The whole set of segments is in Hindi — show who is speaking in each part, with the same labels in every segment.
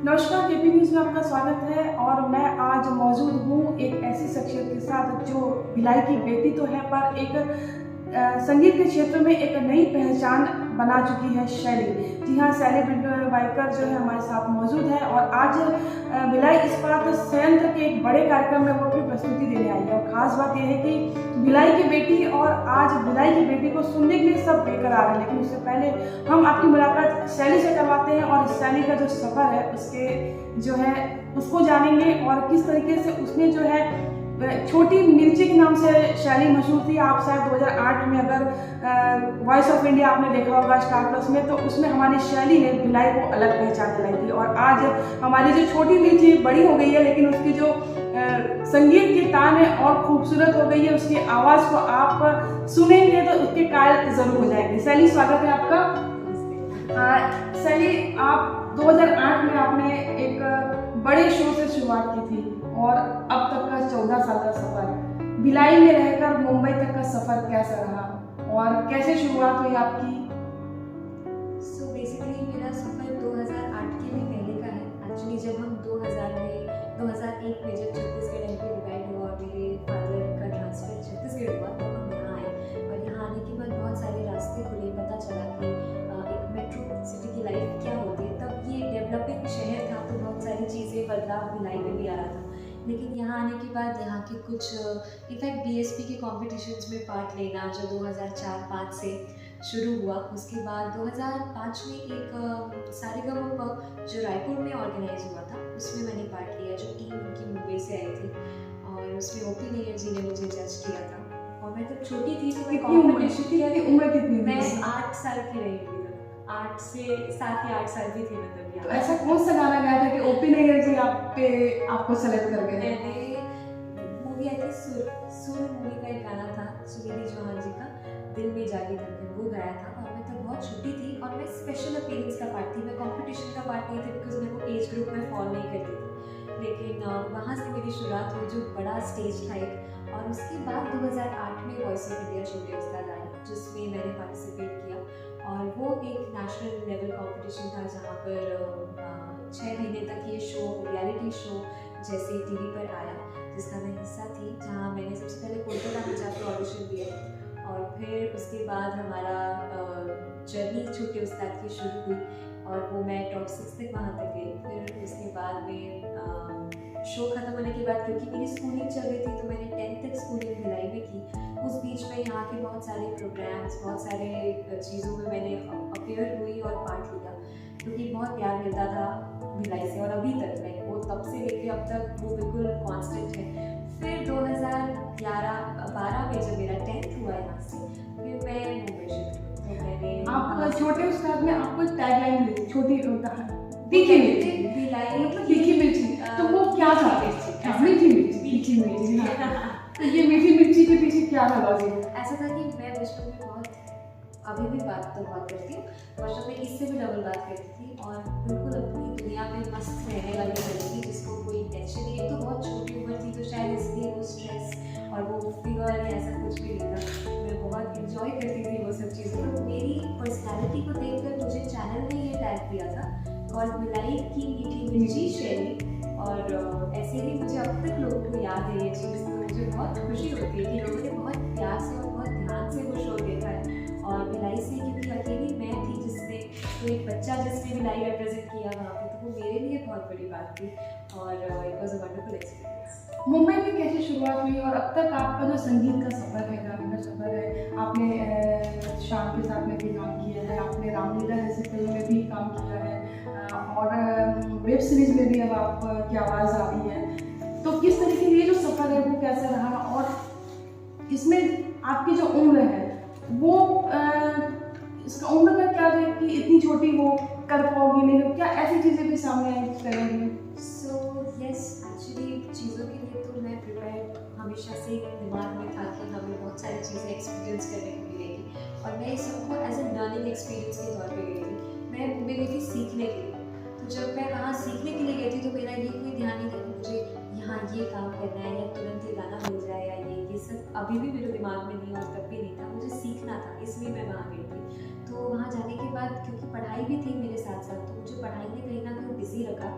Speaker 1: नमस्कार, केपी न्यूज़ में आपका स्वागत है। और मैं आज मौजूद हूँ एक ऐसी शख्सियत के साथ जो भिलाई की बेटी तो है, पर एक संगीत के क्षेत्र में एक नई पहचान बना चुकी है शैली। जी हाँ, शैली वाइकर जो है हमारे साथ मौजूद है और आज भिलाई इस्पात संयंत्र के एक बड़े कार्यक्रम में वो अपनी प्रस्तुति देने आई है। और ख़ास बात यह है कि भिलाई की बेटी, और आज भिलाई की बेटी को सुनने के लिए सब बेकरार है। लेकिन उससे पहले हम आपकी मुलाकात शैली से करवाते हैं और शैली का जो सफ़र है उसके जो है उसको जानेंगे और किस तरीके से उसने जो है छोटी मिर्ची के नाम से शैली मशहूर थी। आप शायद 2008 में अगर वॉइस ऑफ इंडिया आपने देखा होगा स्टार प्लस में, तो उसमें हमारी शैली ने भिलाई को अलग पहचान दिलाई थी। और आज हमारी जो छोटी मिर्ची बड़ी हो गई है, लेकिन उसकी जो संगीत की तान है और खूबसूरत हो गई है। उसकी आवाज़ को आप सुनेंगे तो उसके कायल जरूर हो जाएंगे। शैली, स्वागत है आपका। शैली, आप 2008 में आपने एक बड़े शो से शुरुआत की थी और अब तक का 14 साल का सफ़र, भिलाई में रहकर मुंबई तक का सफ़र कैसा रहा और कैसे शुरुआत हुई आपकी?
Speaker 2: बेसिकली मेरा सफ़र 2008 के भी पहले का है। एक्चुअली जब हम 2001 में जब छत्तीसगढ़ एमपी डिवाइड हुआ और मेरे फादर का ट्रांसफर छत्तीसगढ़ हुआ, तब हम यहाँ आए और यहाँ आने के बाद बहुत सारे रास्ते खुले। पता चला कि एक मेट्रो सिटी की लाइफ क्या होती है। तब ये डेवलपिंग शहर था तो बहुत सारी चीज़ें बदलाव भिलाई में भी आ रहा था। लेकिन यहाँ आने के बाद यहाँ के कुछ इनफैक्ट बीएसपी के कॉम्पिटिशन्स में पार्ट लेना जो 2004-05 से शुरू हुआ। उसके बाद 2005 में एक सारेगामा जो रायपुर में ऑर्गेनाइज हुआ था, उसमें मैंने पार्ट लिया, जो टीम उनकी मुंबई से आई थी और उसमें ओपी नैयर जी ने मुझे जज किया था। और मैं तब छोटी थी तो मैं कॉम्पिटिशन की
Speaker 1: उम्र कितनी?
Speaker 2: मैं 8 साल की रही थी। 8 से 7 या 8 साल भी थी मैं तब।
Speaker 1: तो ऐसा कौन सा गाना गाया था कि ओपी नैयर जी आपको सेलेक्ट कर गए?
Speaker 2: मूवी आई थी सुर मूवी का एक गाना था सुनिधि चौहान जी का, दिल में जागी धड़कन, वो गाया था। और मैं तब बहुत छोटी थी और मैं स्पेशल अपीयरेंस का पार्ट थी, मैं कंपटीशन का पार्ट नहीं थी बिकॉज मैं वो एज ग्रुप में फॉलो नहीं करती थी। लेकिन वहाँ से मेरी शुरुआत हुई, जो बड़ा स्टेज था एक। और उसके बाद 2008 में वॉइस ऑफ इंडिया छोटे उस्ताद आई, जिसमें मैंने पार्टिसिपेट किया। और वो एक नेशनल लेवल कंपटीशन था जहाँ पर 6 महीने तक ये शो, रियलिटी शो जैसे टीवी पर आया, जिसका मैं हिस्सा थी। जहाँ मैंने सबसे पहले कोलकाता में जाकर ऑडिशन दिया और फिर उसके बाद हमारा जर्नी छोटे उस्ताद की शुरू हुई और वो मैं टॉप 6 तक वहाँ तक गई। फिर उसके बाद में शो ख़त्म होने के बाद, क्योंकि मेरी स्कूलिंग चल रही थी तो मैंने 10th तक स्कूलिंग भिलाई में की। उस बीच में यहाँ के बहुत सारे प्रोग्राम्स, बहुत सारे चीज़ों में मैंने अपेयर हुई और पार्ट लिया, क्योंकि बहुत प्यार मिलता था भिलाई से। और अभी तक लाइक वो तब से लेके अब तक वो बिल्कुल कांस्टेंट है। फिर 2011-12 में जब मेरा 10th हुआ यहाँ से, फिर मैं मुंबई शिफ्ट हुई। तो मैंने
Speaker 1: आप छोटे उस्ताद में आपको टैगलाइन मिली, छोटी तीखी मिर्ची,
Speaker 2: भिलाई
Speaker 1: मतलब तीखी मिर्ची, तो वो क्या था? मीठी मिर्ची, तीखी मिर्ची। तो ये मीठी मिर्ची के पीछे क्या था लॉजिक?
Speaker 2: ऐसा था कि मैं बचपन में बहुत, अभी भी बात तो बहुत करती हूँ, बचपन में इससे भी डबल बात करती थी और बिल्कुल अपनी दुनिया में मस्त रहने वाली लड़की थी, जिसको कोई टेंशन नहीं। एक तो बहुत छोटी उम्र थी तो शायद इसलिए वो स्ट्रेस और वो फिगर या ऐसा कुछ भी नहीं था। मैं बहुत इंजॉय करती थी वो सब चीज़ें। तो मेरी पर्सनैलिटी को देखकर मुझे चैनल ने ये टैग दिया था और भिलाई की मीठी मिर्ची शैली। और ऐसे ही मुझे अब तक लोगों को याद है ये चीज़, तो मुझे बहुत खुशी होती है कि लोगों ने बहुत प्यार से और बहुत ध्यान से वो शो देखा है। और भिलाई से, क्योंकि अकेली मैं थी जिसने, तो एक बच्चा जिसने भिलाई रिप्रेजेंट किया वहाँ पे, तो वो मेरे लिए बहुत बड़ी बात थी और it was a wonderful experience.
Speaker 1: Mumbai में कैसे शुरुआत हुई और अब तक आपका जो संगीत का सफ़र है, गाने का सफ़र है, आपने शान के साथ में भी काम किया है, आपने रामलीला जैसी फिल्म में भी काम किया है और वेब सीरीज में भी अब आपकी आवाज़ आ रही है, तो किस तरीके ये जो सफ़र है वो कैसा रहा? और इसमें आपकी जो उम्र है वो इसका उम्र का क्या है कि इतनी छोटी वो कर पाओगी नहीं, तो क्या ऐसी चीज़ें भी सामने आई करेंगी?
Speaker 2: सो यस, एक्चुअली चीज़ों के लिए तो मैं प्रिपेयर हमेशा से दिमाग में था कि हमें बहुत सारी चीज़ें एक्सपीरियंस करने को मिलेगी और मैं इस सबको एज ए लर्निंग एक्सपीरियंस के तौर पे गई थी। मैं मुंबई गई थी सीखने के लिए, तो जब मैं वहाँ सीखने के लिए गई थी तो मेरा ये कोई ध्यान नहीं था कि मुझे यहाँ ये काम करना है या तुरंत ये गाना मिल जाए या ये सब अभी भी मेरे दिमाग में नहीं और तब भी नहीं था। मुझे सीखना था, इसलिए मैं वहाँ गई थी। तो वहाँ जाने के बाद क्योंकि पढ़ाई भी थी मेरे साथ साथ, तो मुझे पढ़ाई ने कहीं ना कहीं बिजी रखा।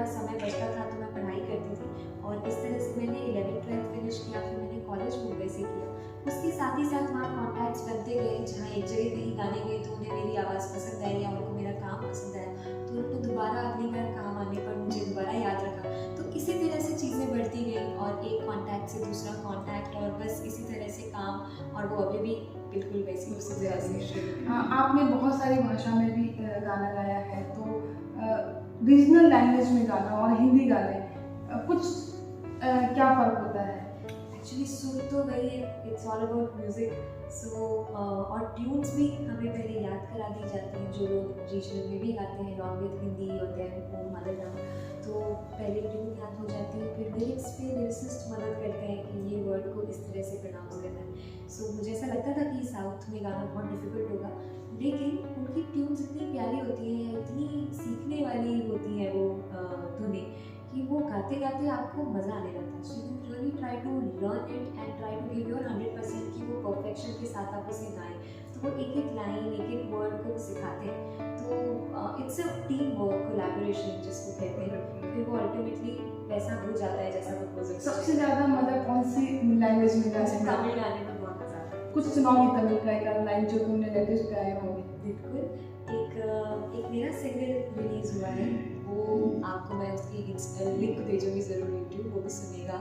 Speaker 2: मेरा समय बचता था तो मैं पढ़ाई करती थी, और इस तरह से मैंने 11th-12th फिनिश किया। फिर मैंने कॉलेज मुंबई से किया। उसके साथ ही साथ वहाँ कॉन्टैक्ट्स बनते गए। जहाँ एक जगह कहीं गाने गए तो उन्हें मेरी आवाज़ पसंद आई या उनको मेरा काम पसंद आया, तो उनको दोबारा अगली बार काम आने पर मुझे दोबारा याद रखा। तो इसी तरह से चीज़ें बढ़ती गई, और एक कॉन्टैक्ट से दूसरा कॉन्टैक्ट, और बस इसी तरह से काम, और वो अभी भी बिल्कुल वैसी उसी तरह से।
Speaker 1: हाँ, आपने बहुत सारी भाषा में भी गाना गाया है, तो रीजनल लैंग्वेज में गाना और हिंदी गाने कुछ क्या फ़र्क होता है?
Speaker 2: एक्चुअली सुर तो वही है, इट्स ऑल अबाउट म्यूज़िक। सो और ट्यून्स भी हमें पहले याद करा दी जाती हैं। जो लोग रीजनल में भी गाते हैं लॉन्ग विद हिंदी और देन ओन मदर टंग, तो पहले ट्यून याद हो जाती है, फिर लिरिक्स पे लिरिसिस्ट मदद करते हैं कि ये वर्ड को इस तरह से प्रोनाउंस करना है। सो मुझे ऐसा लगता था कि साउथ में गाना बहुत डिफिकल्ट होगा, लेकिन उनकी ट्यून्स इतनी प्यारी होती हैं, इतनी सीखने वाली होती हैं वो धुनें, कि वो गाते गाते आपको मज़ा आने लगता है। So you really try to learn it and try to give your 100% कि वो परफेक्शन के साथ आप उसे गाएं। तो वो एक एक लाइन, एक एक वर्ड को सिखाते हैं। तो it's a team work, collaboration जिसको कहते हैं। फिर वो अल्टीमेटली वैसा हो जाता है जैसा वो प्रोजेक्ट।
Speaker 1: सबसे ज़्यादा मज़ा कौन सी लैंग्वेज में गाने में?
Speaker 2: तमिल गाने में बहुत मज़ा आता है।
Speaker 1: कुछ सुनाओगी तमिल का एक लाइन जो तुमने लेटेस्ट गाया होगी?
Speaker 2: बिल्कुल। एक मेरा सिंगल रिलीज़ हुआ है, वो आपको मैं उसकी लिंक भेजूंगी ज़रूर, यूट्यूब, वो भी सुनेगा।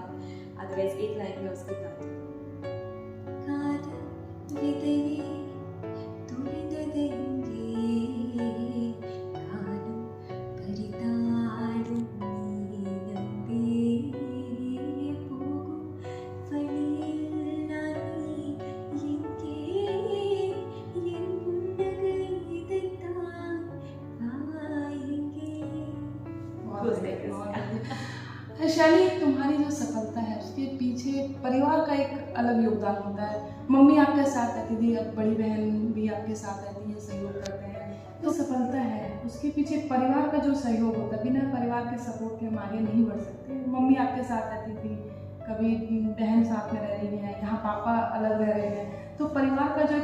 Speaker 2: अदरवाइज एक लाइन में उसके गाती हूँ।
Speaker 1: शैली, तुम्हारी जो सफलता है उसके पीछे परिवार का एक अलग योगदान होता है। मम्मी आपके साथ रहती थी, अब बड़ी बहन भी आपके साथ रहती है, सहयोग करते हैं। तो सफलता है उसके पीछे परिवार का जो सहयोग होता है, बिना परिवार के सपोर्ट के हम आगे नहीं बढ़ सकते। मम्मी आपके साथ रहती थी, कभी बहन साथ में रह रही है, यहाँ पापा अलग रह रहे हैं, तो परिवार का जो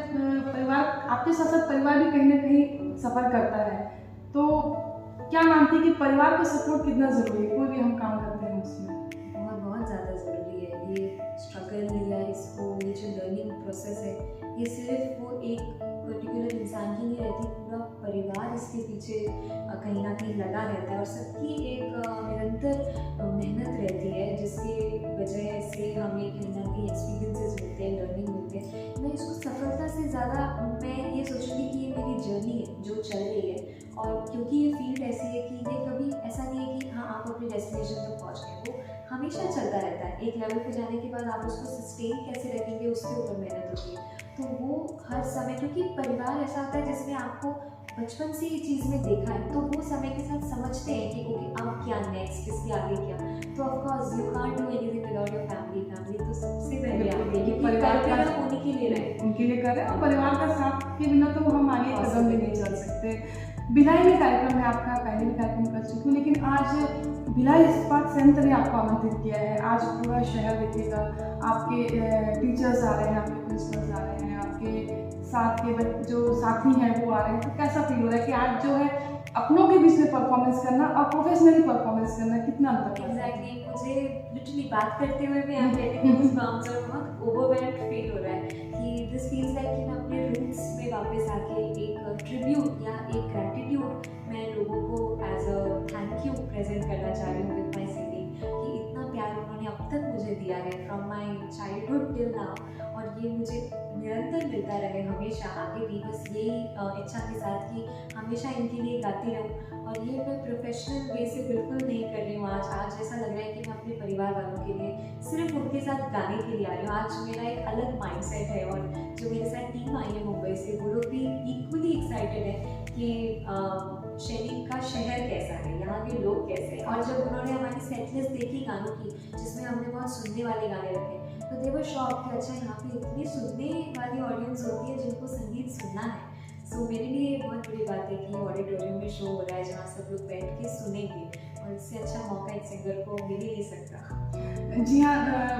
Speaker 1: परिवार आपके साथ साथ परिवार भी कहीं ना कहीं सफ़र करता है। तो क्या मानती है कि परिवार का सपोर्ट कितना ज़रूरी है कोई भी हम काम करते हैं उसमें?
Speaker 2: बहुत बहुत ज़्यादा ज़रूरी है। ये स्ट्रगल या इसको ये जो लर्निंग प्रोसेस है, ये सिर्फ वो एक पर्टिकुलर इंसान की नहीं रहती, पूरा परिवार इसके पीछे कहीं ना कहीं लगा रहता है, और सबकी एक निरंतर मेहनत रहती है, जिसके वजह से हमें कहीं ना कहीं एक्सपीरियंसेस मिलते हैं, लर्निंग मिलते हैं। मैं इसको सफलता से ज़्यादा मैं ये सोचूंगी कि ये मेरी जर्नी है जो चल रही है, और क्योंकि ये फील्ड ऐसी है कि ये कभी ऐसा नहीं है कि हाँ आप अपने डेस्टिनेशन तक पहुँच गए, वो हमेशा चलता रहता है। एक लेवल पे जाने के बाद आप उसको सस्टेन कैसे रखेंगे उसके ऊपर मेहनत होती है। तो वो हर समय, क्योंकि परिवार ऐसा होता है जिसमें आपको बचपन से ये चीज़ में देखा है, तो वो समय के साथ समझते हैं कि ओके अब क्या नेक्स्ट, इसके आगे क्या। तो of course you can't do anything without your family. Family तो सबसे पहले आती है, क्योंकि परिवार का उन्हीं के लिए रहे,
Speaker 1: उनके लिए कर रहे हैं, और परिवार का साथ के बिना तो हम आगे कदम भी नहीं चल सकते। भिलाई में कार्यक्रम है आपका, पहले भी कार्यक्रम कर चुकी हूँ, लेकिन आज भिलाई इस्पात संयंत्र ने आपको आमंत्रित किया है। आज पूरा शहर देखेगा, आपके टीचर्स आ रहे हैं, आपके प्रिंसिपल्स आ रहे हैं, आपके साथ के जो साथी हैं वो आ रहे हैं। तो कैसा फील हो रहा है कि आज जो है अपनों के बीच में परफॉर्मेंस करना और प्रोफेशनली परफॉर्मेंस करना कितना अंतर है?
Speaker 2: एग्जैक्टली, मुझे लिटरली बात करते हुए भी आप कहते हैं बहुत ओवरवेल्म्ड फील हो रहा है कि दिस फील्स लाइक कि मैं अपने रूट्स में वापस आके एक ट्रिब्यूट या एक ग्रैटिट्यूड मैं लोगों को as a thank you present करना चाह रही हूँ विद माई सिंगिंग, कि इतना प्यार उन्होंने अब तक मुझे दिया है from my childhood till now, और ये मुझे निरंतर मिलता रहे हमेशा आगे भी। बस यही इच्छा के साथ कि हमेशा इनके लिए गाती रहूँ, और ये मैं प्रोफेशनल वे से बिल्कुल नहीं कर रही हूँ। आज ऐसा लग रहा है कि मैं अपने परिवार वालों के लिए सिर्फ उनके साथ गाने के लिए आ रही हूँ। आज मेरा एक अलग माइंडसेट है, और जो मेरे साथ टीम आई है मुंबई से, वो लोग भी इक्वली एक्साइटेड है कि शैली का शहर कैसा है, यहाँ के लोग कैसे हैं। और जब उन्होंने हमारी सेट लिस्ट देखी गानों की, जिसमें हमने बहुत सुनने वाले गाने रखे, तो दे वर शॉक कि अच्छा यहाँ पे इतनी सुनने वाली ऑडियंस होती है जिनको संगीत सुनना है। सो मेरे लिए बहुत बड़ी बात है कि ऑडिटोरियम में शो हो रहा है जहाँ सब लोग बैठ के सुनेंगे, और इससे अच्छा मौका एक सिंगर को मिल ही नहीं सकता।
Speaker 1: जी हाँ,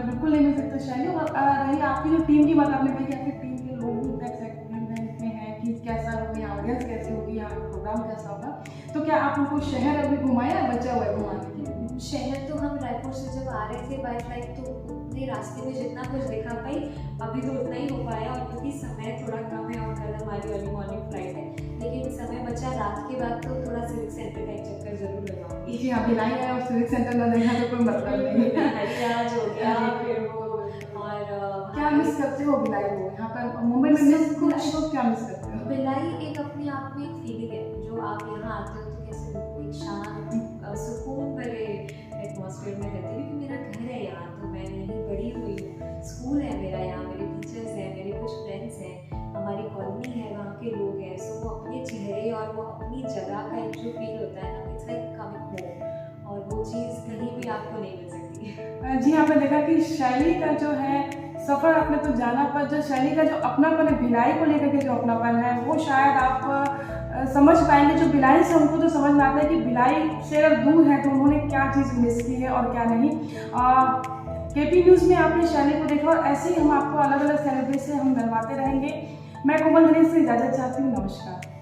Speaker 1: बिल्कुल नहीं मिल सकता शैली। और रही आपकी जो टीम की बात आपने कही कि आपकी टीम के लोग भी इतने एक्साइटमेंट में हैं कि कैसा होगा, यहाँ ऑडियंस कैसी होगी, यहाँ पे प्रोग्राम कैसा होगा। तो क्या आप उनको शहर अभी घुमाया, बचा हुआ है घुमाने के लिए?
Speaker 2: शहर तो हम रायपुर से जब आ रहे थे बाय फ्लाइट तो उतने रास्ते में जितना कुछ दिखा पाई, अभी तो उतना ही हो पाया, और क्योंकि समय थोड़ा कम है और कल हमारी अर्ली मॉर्निंग फ्लाइट है, लेकिन समय बचा रात के बाद तो थोड़ा सिविक सेंटर का एक चक्कर जरूर लगाऊंगी।
Speaker 1: जी हाँ, भिलाई आया और सिविक सेंटर ना देखा तो कोई मतलब नहीं है।
Speaker 2: हरियाज हो गया फिर वो, और
Speaker 1: क्या मिस करते हो भिलाई को? यहाँ पर मुंबई में मिस कुछ तो क्या मिस करते हो?
Speaker 2: भिलाई एक अपने आप में एक फीलिंग है, जो आप यहाँ आते हो तो कैसे बिल्कुल एक शांत सुकून भरे एटमॉस्फेयर में रहते हो, क्योंकि मेरा घर है यहाँ, तो मैं यहीं बड़ी हुई हूँ, स्कूल है मेरा यहाँ, मेरे टीचर्स हैं, मेरे कुछ फ्रेंड्स हैं, हमारी कॉलोनी है, वहाँ के लोग हैं, सो वो अपने चेहरे और वो अपनी जगह का एक जो फील होता है ना, इट्स लाइक कमिंग होम, और वो चीज़ कहीं भी आपको नहीं मिल सकती।
Speaker 1: जी, आपने देखा कि शैली का जो है सफ़र आपने तो जाना, पर जो शैली का जो अपनापन है, भिलाई को लेकर के जो अपनापन है, वो शायद आप समझ पाएंगे। जो भिलाई से उनको तो समझ में आता है कि भिलाई से अगर दूर है तो उन्होंने क्या चीज़ मिस की है और क्या नहीं। KP न्यूज़ में आपने शैली को देखा, और ऐसे ही हम आपको अलग अलग सेलिब्रिटी से हम मिलवाते रहेंगे। मैं कोमल दिनेश से इजाज़त चाहती हूँ। नमस्कार।